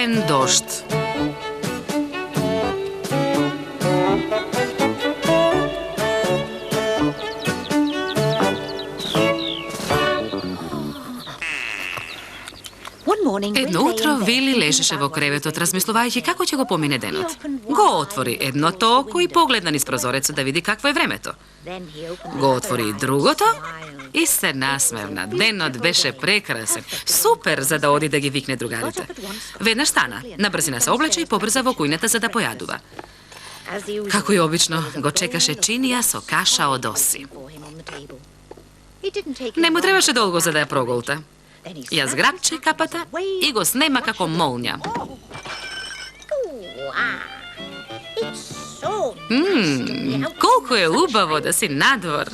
Poroen Дожд. Едно утро Вили лежеше во креветот, размислувајќи како ќе го помине денот. Го отвори едното око и погледна низ прозорецот да види какво е времето. Го отвори и другото и се насмевна. Денот беше прекрасен. Супер за да оди да ги викне другарите. Веднаш стана, на брзина се облече и побрза во кујната за да појадува. Како и обично, го чекаше чинија со каша од оси. Не му требаше долго за да ја проголта. Ја зграбче капата и го снема како молња. Колку е убаво да си надвор,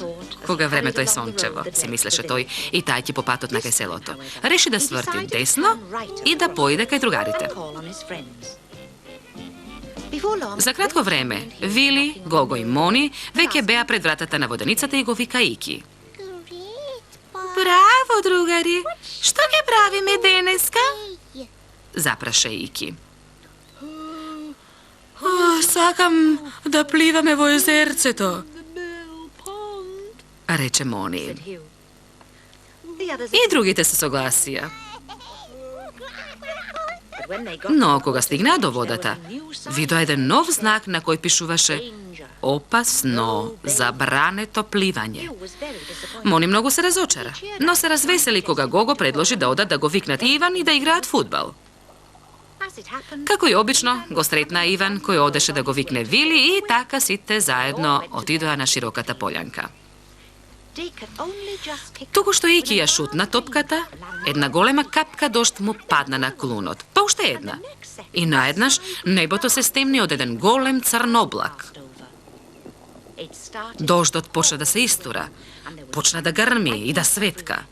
кога времето е сончево, си мислеше тој и тајќи по патот на кај селото. Реши да сврти десно и да поиде кај другарите. За кратко време, Вили, Гого и Мони веќе беа пред вратата на воденицата и го вика Ики. Браво, другари! Што ќе правиме денеска? Запраше Ики. Сакам да пливаме во езерцето, рече Мони. И другите се согласија. Но кога стигнаа до водата, видоа еден нов знак на кој пишуваше опасно, забрането пливање. Мони многу се разочара, но се развесели кога Гого предложи да одат да го викнат Иван и да играат фудбал. Како и обично, го сретна Иван кој одеше да го викне Вили и така сите заедно отидоа на широката полјанка. Туку што Ики ја шутна топката, една голема капка дожд му падна на клунот. Па уште една. И наеднаш небото се стемни од еден голем црн облак. Дождот почна да се истура, почна да грми и да светка.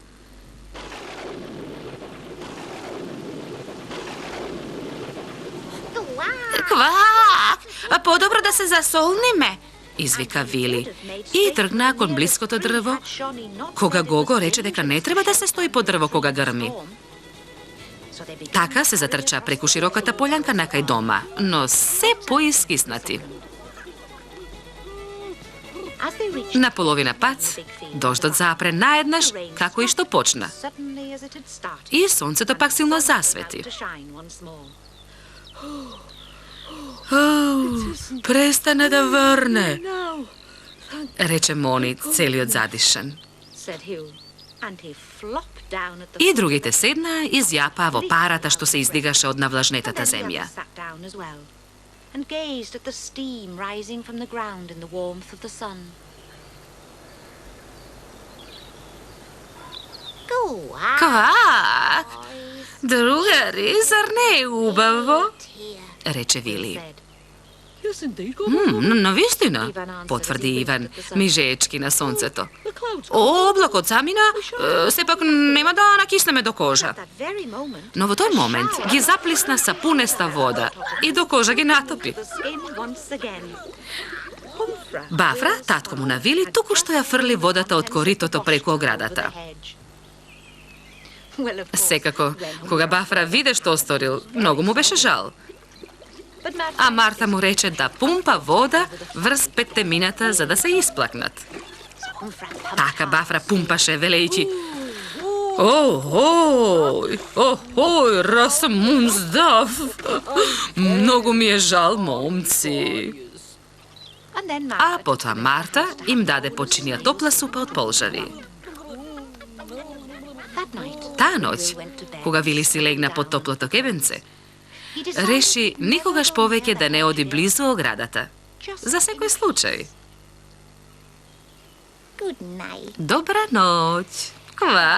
Квак! А подобро да се засолниме, извика Вили и тргна кон блиското дрво, кога Гого рече дека не треба да се стои по дрво кога грми. Така се затрча преку широката полјанка накај дома, но се поискиснати. На половина пат, дождот заапре наеднаш, како и што почна. И сонцето пак силно засвети. Престана да врне, рече Мони, целиот задишан. И другите седнаа и изјапаа во парата што се издигаше од навлажнетата земја. And gazed at the steam rising from the ground in the warmth of the sun. Квак! Другари, зар не е убаво? Рече Вили. Навистина, потврди Иван, мижечки на сонцето. Облакот замина, сепак нема да накиснеме до кожа. Но во тој момент ги заплисна сапунеста вода и до кожа ги натопи. Бафра, татко му на Вили, туку што ја фрли водата од коритото преку оградата. Секако, кога Бафра виде што осторил, многу му беше жал. А Марта му рече да пумпа вода врз петтемината за да се исплакнат. Така Бафра пумпаше, велејќи: Охој, расмум здав. Многу ми е жал, момци. А потоа Марта им даде починија топла супа од полжави. Таа ноќ, кога Вили си легна под топлото кебенце, реши никогаш повеќе да не оди близу оградата. За секој случај. Добра ноќ. Ква?